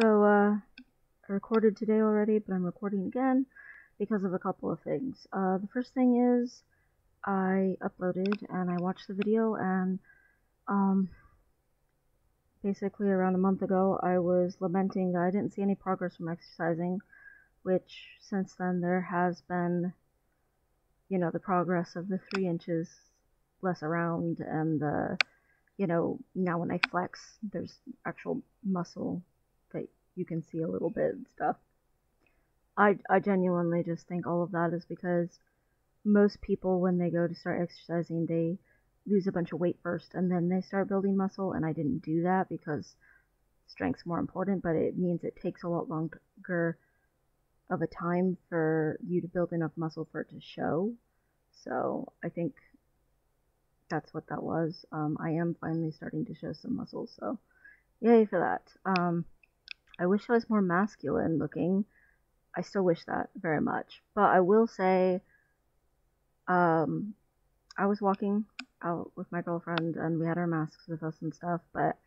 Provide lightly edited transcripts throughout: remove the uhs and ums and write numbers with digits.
So, I recorded today already, but I'm recording again because of a couple of things. The first thing is I uploaded and I watched the video, and basically around a month ago I was lamenting that I didn't see any progress from exercising, which since then there has been, the progress of the 3 inches less around, and now when I flex, there's actual muscle that you can see a little bit and stuff. I genuinely just think all of that is because most people, when they go to start exercising, they lose a bunch of weight first and then they start building muscle, and I didn't do that because strength's more important, but it means it takes a lot longer of a time for you to build enough muscle for it to show. So I think that's what that was. I am finally starting to show some muscle, so yay for that. I wish I was more masculine looking. I still wish that very much. But I will say, I was walking out with my girlfriend and we had our masks with us and stuff, but,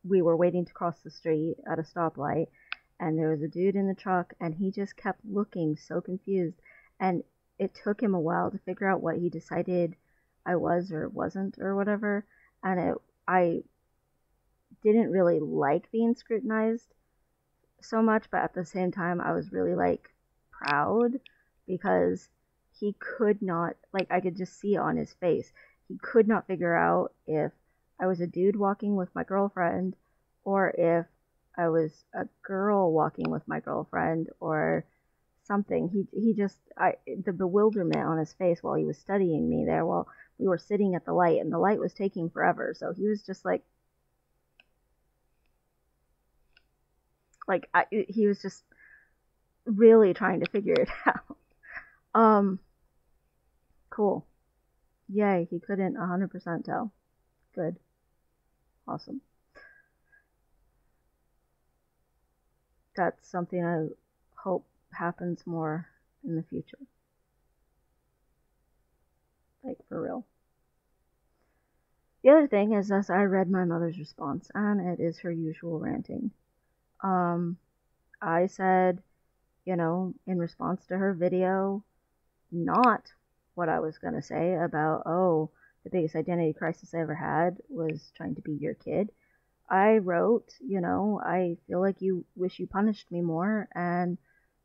we were waiting to cross the street at a stoplight, and there was a dude in the truck, and he just kept looking so confused, and it took him a while to figure out what he decided I was or wasn't or whatever, and I didn't really like being scrutinized so much, but at the same time I was really proud because he could not, I could just see it on his face. He could not figure out if I was a dude walking with my girlfriend or if I was a girl walking with my girlfriend or something. The bewilderment on his face while he was studying me there while we were sitting at the light, and the light was taking forever, so he was just he was just really trying to figure it out. Cool. Yay, he couldn't 100% tell. Good. Awesome. That's something I hope happens more in the future. For real. The other thing is, as I read my mother's response, and it is her usual ranting. I said, in response to her video, not what I was going to say about, the biggest identity crisis I ever had was trying to be your kid. I wrote, I feel like you wish you punished me more, and,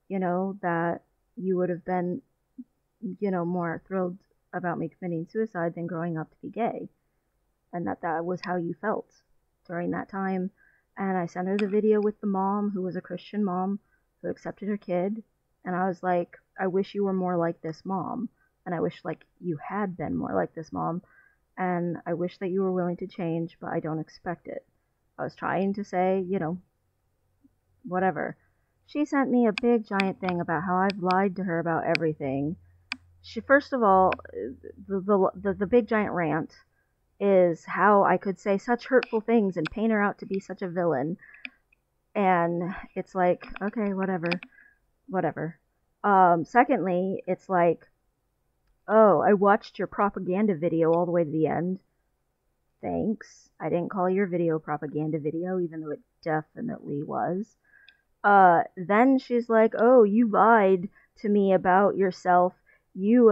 that you would have been, more thrilled about me committing suicide than growing up to be gay, and that was how you felt during that time. And I sent her the video with the mom, who was a Christian mom, who accepted her kid. And I was like, I wish you were more like this mom. And I wish, you had been more like this mom. And I wish that you were willing to change, but I don't expect it. I was trying to say, whatever. She sent me a big giant thing about how I've lied to her about everything. First of all, the big giant rant is how I could say such hurtful things and paint her out to be such a villain. And it's like, okay, whatever. Secondly, it's like, oh, I watched your propaganda video all the way to the end. Thanks. I didn't call your video propaganda video, even though it definitely was. Then she's like, oh, you lied to me about yourself. You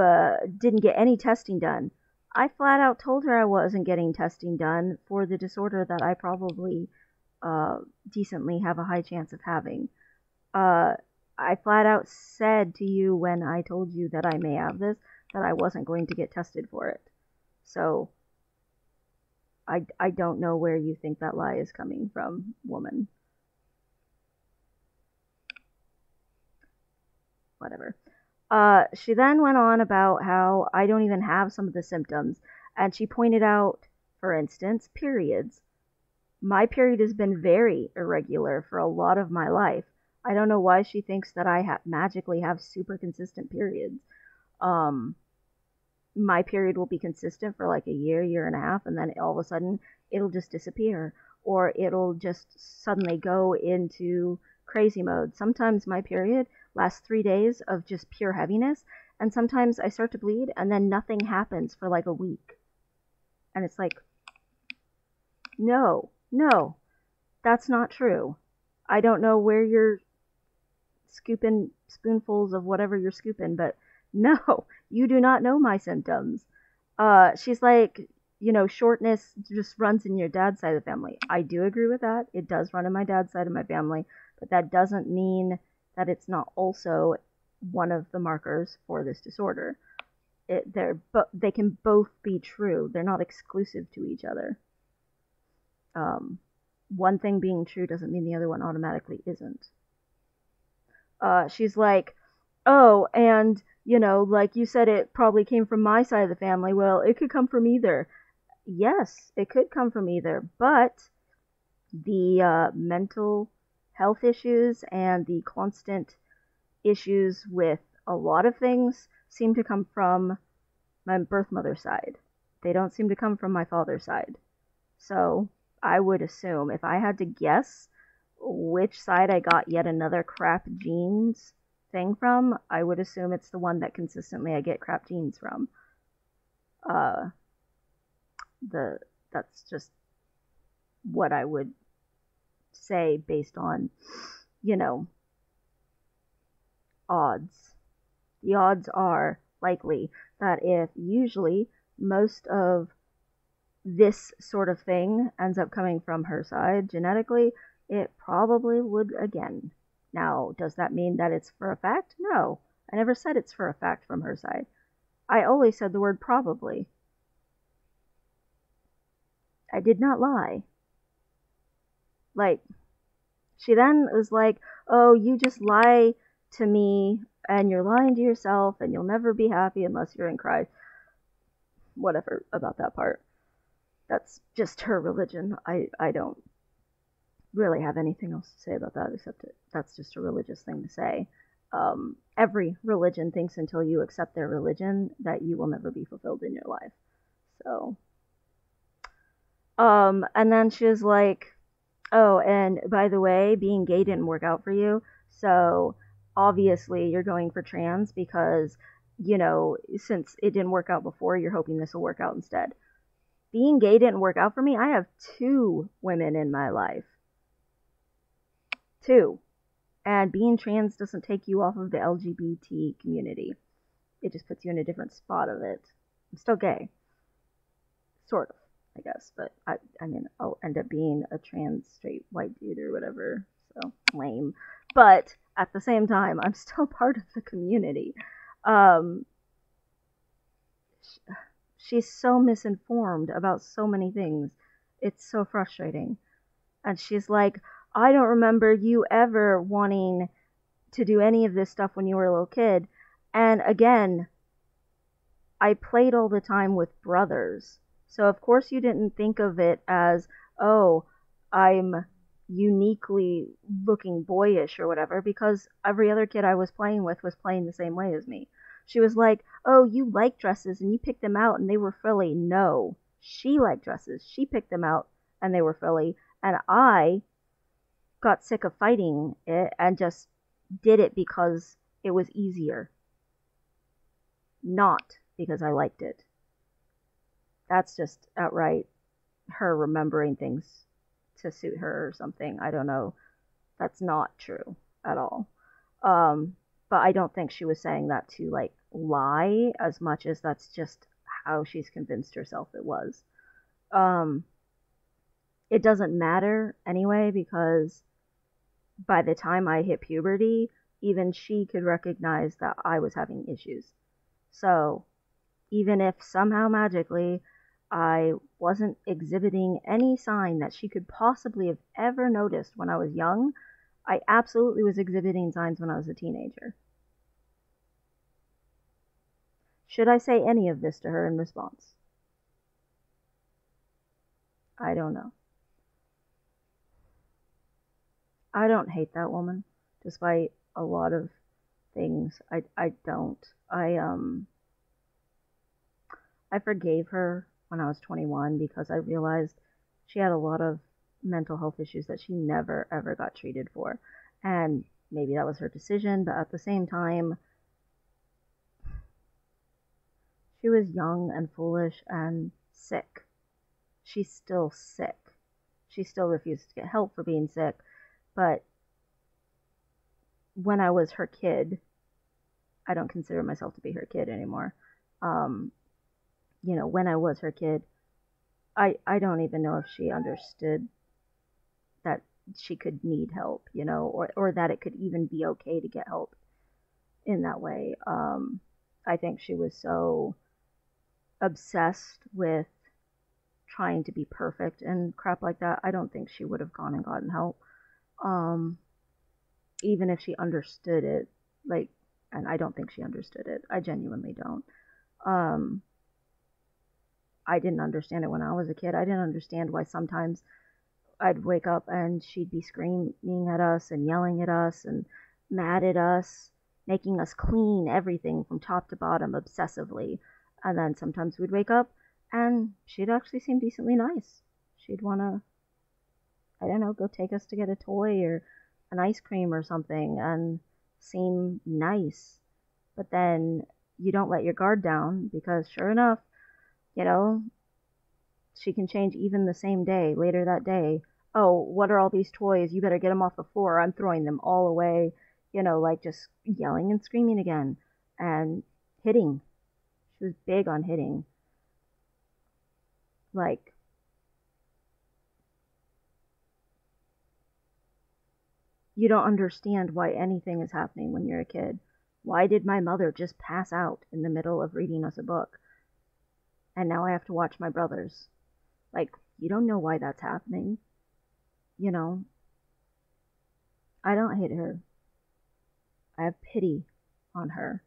didn't get any testing done. I flat out told her I wasn't getting testing done for the disorder that I probably decently have a high chance of having. I flat out said to you when I told you that I may have this, that I wasn't going to get tested for it. So I don't know where you think that lie is coming from, woman. Whatever. She then went on about how I don't even have some of the symptoms, and she pointed out, for instance, periods. My period has been very irregular for a lot of my life. I don't know why she thinks that I magically have super consistent periods. My period will be consistent for a year and a half, and then all of a sudden it'll just disappear, or it'll just suddenly go into crazy mode. Sometimes my period lasts 3 days of just pure heaviness, and sometimes I start to bleed and then nothing happens for a week. And it's like, no, That's not true. I don't know where you're scooping spoonfuls of whatever you're scooping, but no, you do not know my symptoms. She's like, shortness just runs in your dad's side of the family. I do agree with that. It does run in my dad's side of my family, but that doesn't mean that it's not also one of the markers for this disorder. They can both be true. They're not exclusive to each other. One thing being true doesn't mean the other one automatically isn't. She's like, oh, and like you said, it probably came from my side of the family. Well, it could come from either. Yes, it could come from either, but the mental health issues and the constant issues with a lot of things seem to come from my birth mother's side. They don't seem to come from my father's side. So I would assume, if I had to guess which side I got yet another crap genes thing from, I would assume it's the one that consistently I get crap genes from. That's just what I would say based on, odds. The odds are likely that if usually most of this sort of thing ends up coming from her side genetically, it probably would again. Now, does that mean that it's for a fact? No. I never said it's for a fact from her side. I always said the word probably. I did not lie. Like, she then was like, oh, you just lie to me, and you're lying to yourself, and you'll never be happy unless you're in Christ. Whatever about that part. That's just her religion. I don't really have anything else to say about that except that's just a religious thing to say. Every religion thinks until you accept their religion that you will never be fulfilled in your life. So, and then she was like, oh, and by the way, being gay didn't work out for you, so obviously you're going for trans because, since it didn't work out before, you're hoping this will work out instead. Being gay didn't work out for me. I have 2 women in my life. 2. And being trans doesn't take you off of the LGBT community. It just puts you in a different spot of it. I'm still gay. Sort of, I guess. But, I mean, I'll end up being a trans straight white dude or whatever. So, lame. But, at the same time, I'm still part of the community. She's so misinformed about so many things. It's so frustrating. And she's like, I don't remember you ever wanting to do any of this stuff when you were a little kid. And again, I played all the time with brothers. So of course you didn't think of it as, oh, I'm uniquely looking boyish or whatever, because every other kid I was playing with was playing the same way as me. She was like, oh, you like dresses and you picked them out and they were frilly. No, she liked dresses. She picked them out and they were frilly. And I got sick of fighting it and just did it because it was easier. Not because I liked it. That's just outright her remembering things to suit her or something. I don't know. That's not true at all. But I don't think she was saying that to like lie as much as that's just how she's convinced herself it was. It doesn't matter anyway, because by the time I hit puberty, even she could recognize that I was having issues. So even if somehow magically I wasn't exhibiting any sign that she could possibly have ever noticed when I was young, I absolutely was exhibiting signs when I was a teenager. Should I say any of this to her in response? I don't know. I don't hate that woman, despite a lot of things. I don't. I forgave her when I was 21 because I realized she had a lot of mental health issues that she never ever got treated for. And maybe that was her decision, but at the same time, she was young and foolish and sick. She's still sick. she still refuses to get help for being sick. But when I was her kid, I don't consider myself to be her kid anymore. Um, when I was her kid, I don't even know if she understood that she could need help, or that it could even be okay to get help in that way. I think she was so obsessed with trying to be perfect and crap like that. I don't think she would have gone and gotten help. Um, Even if she understood it, like, and I don't think she understood it. I genuinely don't. Um, I didn't understand it when I was a kid. I didn't understand why sometimes I'd wake up and she'd be screaming at us and yelling at us and mad at us, making us clean everything from top to bottom obsessively. And then sometimes we'd wake up and she'd actually seem decently nice. She'd want to, I don't know, go take us to get a toy or an ice cream or something and seem nice. But then you don't let your guard down because sure enough, you know, she can change even the same day, later that day. Oh, what are all these toys? You better get them off the floor. I'm throwing them all away. Like just yelling and screaming again and hitting. She was big on hitting. Like, you don't understand why anything is happening when you're a kid. Why did my mother just pass out in the middle of reading us a book? And now I have to watch my brothers. Like, you don't know why that's happening. You know, I don't hate her. I have pity on her.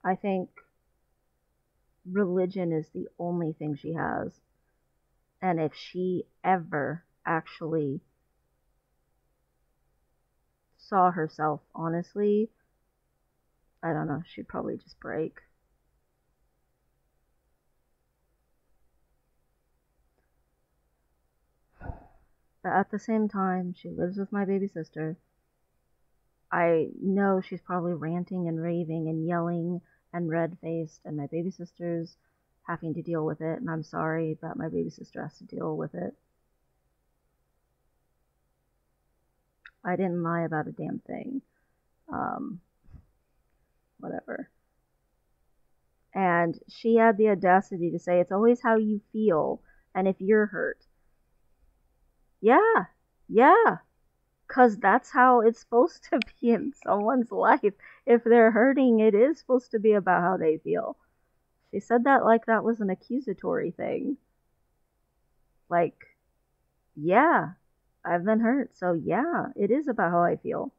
I think religion is the only thing she has. And if she ever actually saw herself honestly, I don't know, she'd probably just break. But at the same time, she lives with my baby sister. I know she's probably ranting and raving and yelling and red faced, and my baby sister's having to deal with it, and I'm sorry that my baby sister has to deal with it. I didn't lie about a damn thing. Um, Whatever. And she had the audacity to say, it's always how you feel, and if you're hurt. Yeah, yeah, because that's how it's supposed to be in someone's life. If they're hurting, it is supposed to be about how they feel. She said that like that was an accusatory thing. Like, yeah, I've been hurt, so yeah, it is about how I feel.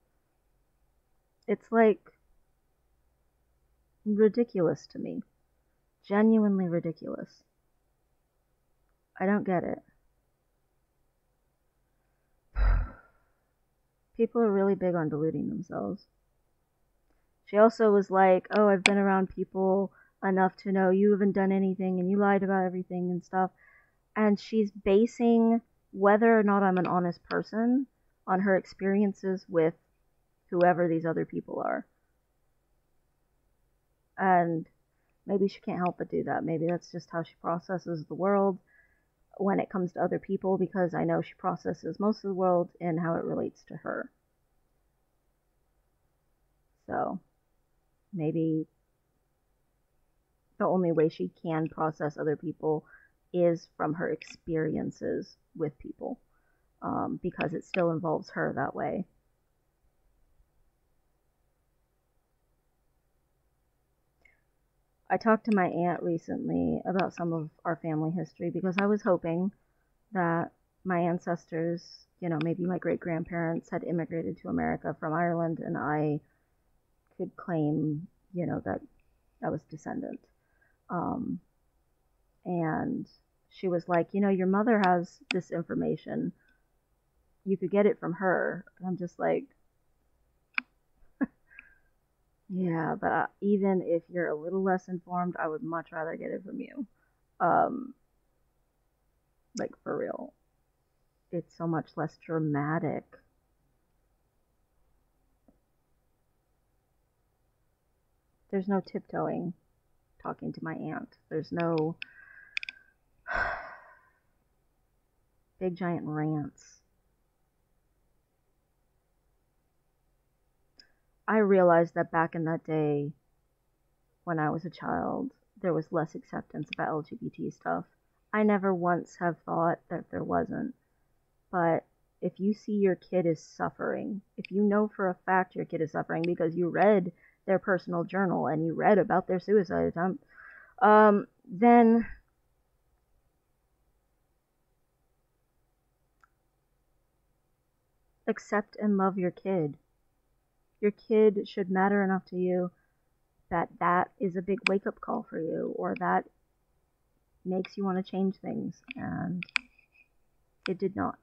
It's like ridiculous to me. Genuinely ridiculous. I don't get it. People are really big on deluding themselves. She also was like, oh, I've been around people enough to know you haven't done anything and you lied about everything and stuff. And she's basing whether or not I'm an honest person on her experiences with whoever these other people are. And maybe she can't help but do that. Maybe that's just how she processes the world when it comes to other people, because I know she processes most of the world in how it relates to her. So maybe the only way she can process other people is from her experiences with people, because it still involves her that way. I talked to my aunt recently about some of our family history because I was hoping that my ancestors, maybe my great grandparents had immigrated to America from Ireland and I could claim, that I was descendant. Um, and she was like, your mother has this information. You could get it from her. And I'm just like, yeah, but even if you're a little less informed, I would much rather get it from you. Um, like, for real. It's so much less dramatic. There's no tiptoeing talking to my aunt. There's no big giant rants. I realized that back in that day, when I was a child, there was less acceptance about LGBT stuff. I never once have thought that there wasn't. But if you see your kid is suffering, if you know for a fact your kid is suffering because you read their personal journal and you read about their suicide attempt, then accept and love your kid. Your kid should matter enough to you that that is a big wake-up call for you, or that makes you want to change things, and it did not.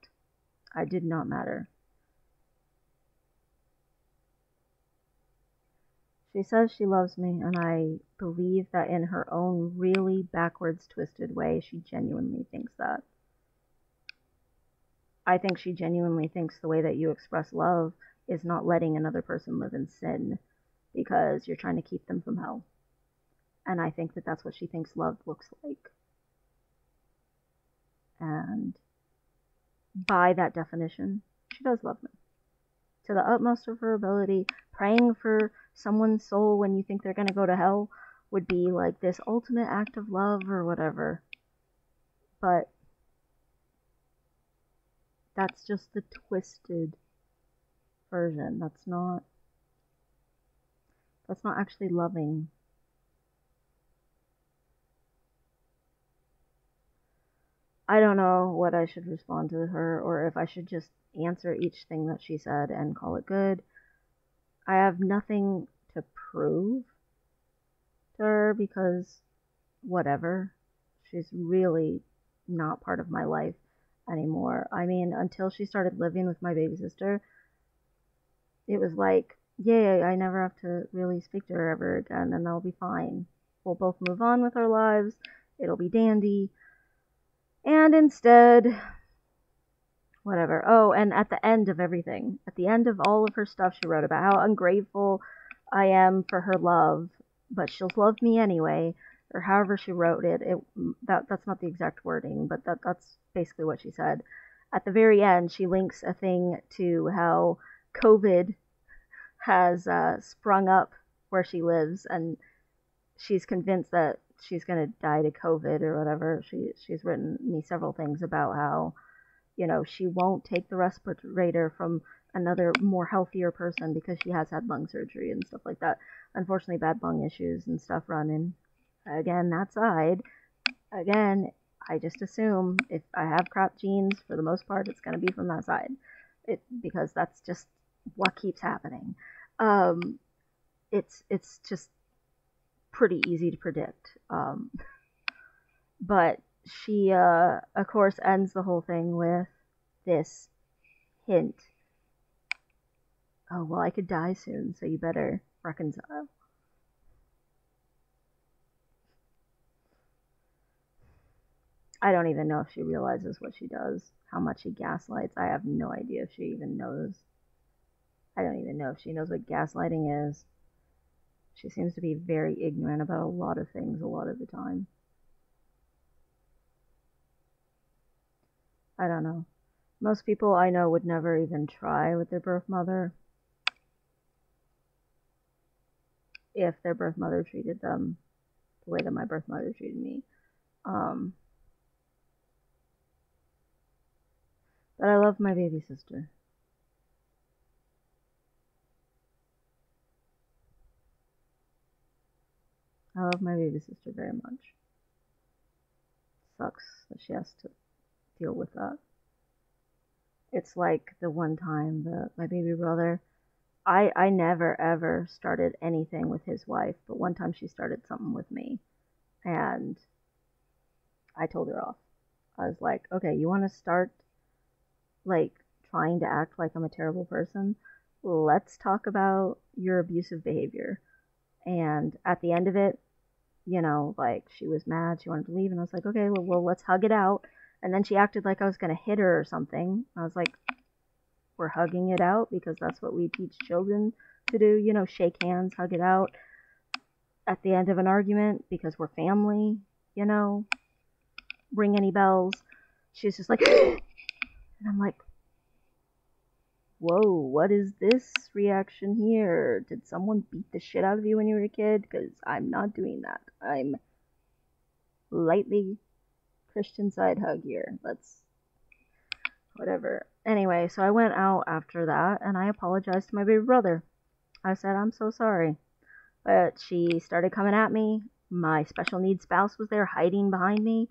I did not matter. She says she loves me, and I believe that in her own really backwards, twisted way, she genuinely thinks that. I think she genuinely thinks the way that you express love is not letting another person live in sin because you're trying to keep them from hell. And I think that that's what she thinks love looks like. And by that definition, she does love me. To the utmost of her ability, praying for someone's soul when you think they're going to go to hell would be like this ultimate act of love or whatever. But that's just the twisted version. That's not actually loving. I don't know what I should respond to her, or if I should just answer each thing that she said and call it good. I have nothing to prove to her because whatever. She's really not part of my life anymore. I mean, until she started living with my baby sister, it was like, yay, I never have to really speak to her ever again, and that'll be fine. We'll both move on with our lives. It'll be dandy. And instead, whatever. Oh, and at the end of everything, at the end of all of her stuff, she wrote about how ungrateful I am for her love, but she'll love me anyway, or however she wrote it. That's not the exact wording, but that's basically what she said. At the very end, she links a thing to how COVID has sprung up where she lives, and she's convinced that she's going to die to COVID or whatever. She's written me several things about how, she won't take the respirator from another more healthier person because she has had lung surgery and stuff like that. Unfortunately, bad lung issues and stuff running. Again, that side. Again, I just assume if I have crap genes, for the most part, it's going to be from that side. Because that's just what keeps happening. It's just pretty easy to predict. But she, of course, ends the whole thing with this hint. Oh, well, I could die soon, so you better reconcile. I don't even know if she realizes what she does, how much she gaslights. I have no idea if she even knows. I don't even know if she knows what gaslighting is. She seems to be very ignorant about a lot of things a lot of the time. I don't know. Most people I know would never even try with their birth mother if their birth mother treated them the way that my birth mother treated me. But I love my baby sister. I love my baby sister very much. Sucks that she has to deal with that. It's like the one time that my baby brother, I never ever started anything with his wife, but one time she started something with me, and I told her off. I was like, okay, you want to start like trying to act like I'm a terrible person? Let's talk about your abusive behavior. And at the end of it, like she was mad, she wanted to leave, and I was like, okay, well, let's hug it out. And then she acted like I was going to hit her or something. I was like, we're hugging it out because that's what we teach children to do, shake hands, hug it out at the end of an argument because we're family, ring any bells. She was just like, And I'm like, whoa, what is this reaction here? Did someone beat the shit out of you when you were a kid? Because I'm not doing that. I'm lightly Christian side hug here. Let's, whatever. Anyway, so I went out after that and I apologized to my baby brother. I said, I'm so sorry. But she started coming at me. My special needs spouse was there hiding behind me.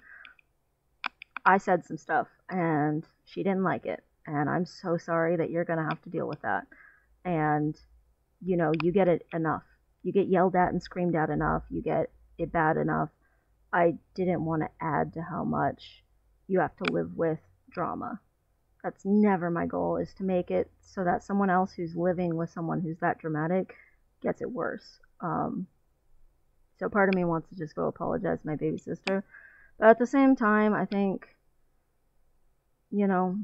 I said some stuff and she didn't like it. And I'm so sorry that you're going to have to deal with that. And, you know, you get it enough. You get yelled at and screamed at enough. You get it bad enough. I didn't want to add to how much you have to live with drama. That's never my goal, is to make it so that someone else who's living with someone who's that dramatic gets it worse. So part of me wants to just go apologize to my baby sister. But at the same time, I think, you know,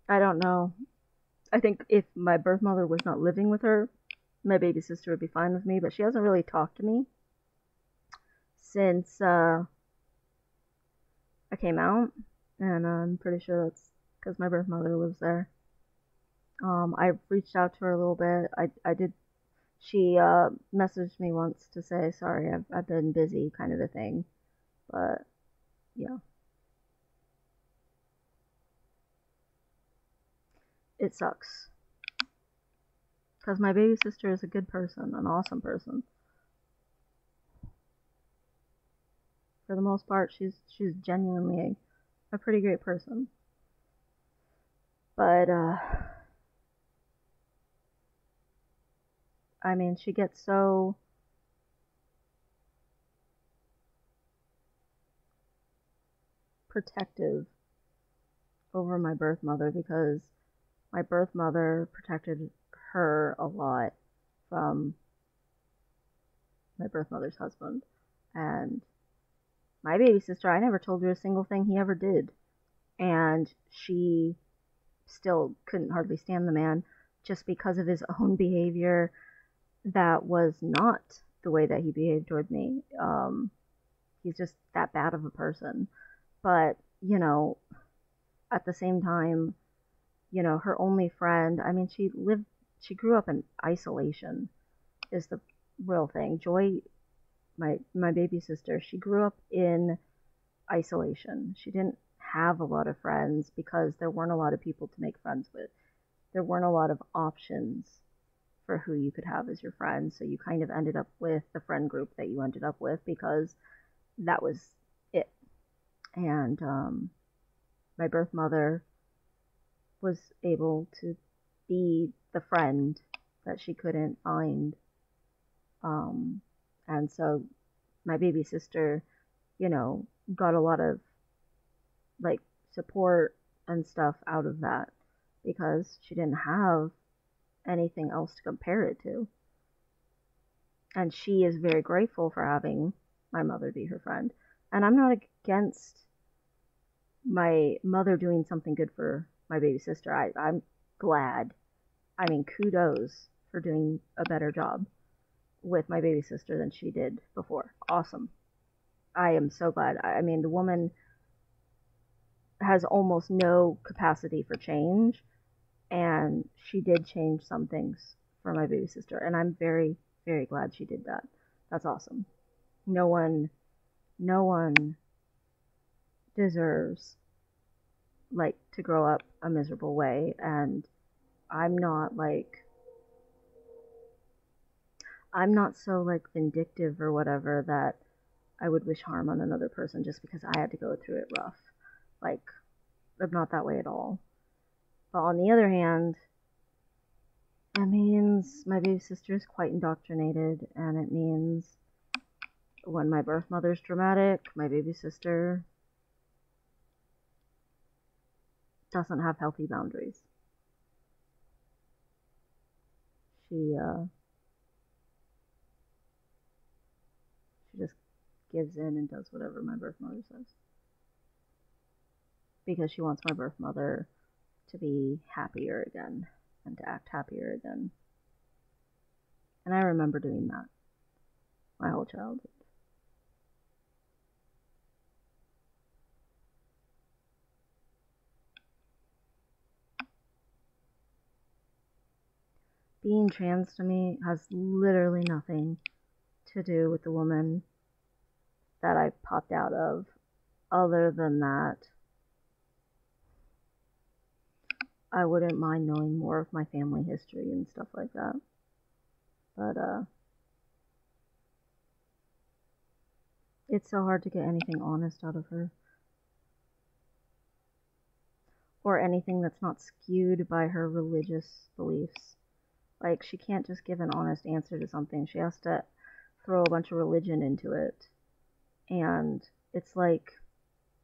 I don't know. I think if my birth mother was not living with her, my baby sister would be fine with me. But she hasn't really talked to me since I came out. And I'm pretty sure that's because my birth mother lives there. I reached out to her a little bit. I did. She messaged me once to say sorry, I've been busy, kind of a thing. But yeah, it sucks because my baby sister is a good person, an awesome person. For the most part, she's genuinely a pretty great person. But I mean, she gets so protective over my birth mother because my birth mother protected her a lot from my birth mother's husband. And my baby sister, I never told her a single thing he ever did. And she still couldn't hardly stand the man just because of his own behavior that was not the way that he behaved toward me. He's just that bad of a person. But, you know, at the same time, you know, her only friend, I mean, she grew up in isolation, is the real thing. Joy, my baby sister, she grew up in isolation. She didn't have a lot of friends because there weren't a lot of people to make friends with. There weren't a lot of options for who you could have as your friend. So you kind of ended up with the friend group that you ended up with because that was it. And my birth mother was able to be the friend that she couldn't find. And so my baby sister, you know, got a lot of like support and stuff out of that because she didn't have anything else to compare it to. And she is very grateful for having my mother be her friend. And I'm not against my mother doing something good for my baby sister. I'm glad. I mean, kudos for doing a better job with my baby sister than she did before. Awesome. I am so glad. I mean, the woman has almost no capacity for change, and she did change some things for my baby sister, and I'm very, very glad she did that. That's awesome. No one deserves like to grow up a miserable way, and I'm not so like vindictive or whatever that I would wish harm on another person just because I had to go through it rough. Like, I'm not that way at all. But on the other hand, it means my baby sister is quite indoctrinated, and it means when my birth mother's dramatic, my baby sister doesn't have healthy boundaries. She just gives in and does whatever my birth mother says because she wants my birth mother to be happier again and to act happier again. And I remember doing that my whole childhood. being trans to me has literally nothing to do with the woman that I popped out of. Other than that, I wouldn't mind knowing more of my family history and stuff like that. But, it's so hard to get anything honest out of her. Or anything that's not skewed by her religious beliefs. Like, she can't just give an honest answer to something. She has to throw a bunch of religion into it. And it's like,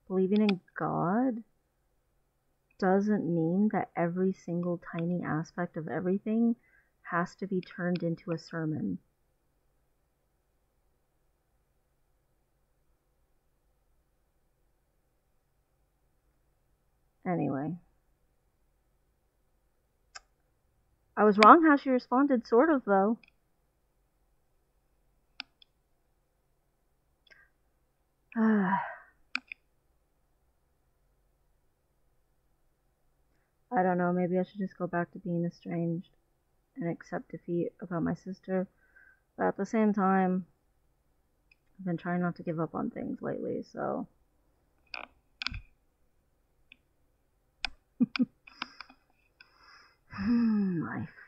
believing in God doesn't mean that every single tiny aspect of everything has to be turned into a sermon. Anyway. I was wrong how she responded, sort of, though. I don't know, maybe I should just go back to being estranged and accept defeat about my sister. But at the same time, I've been trying not to give up on things lately, so. Life.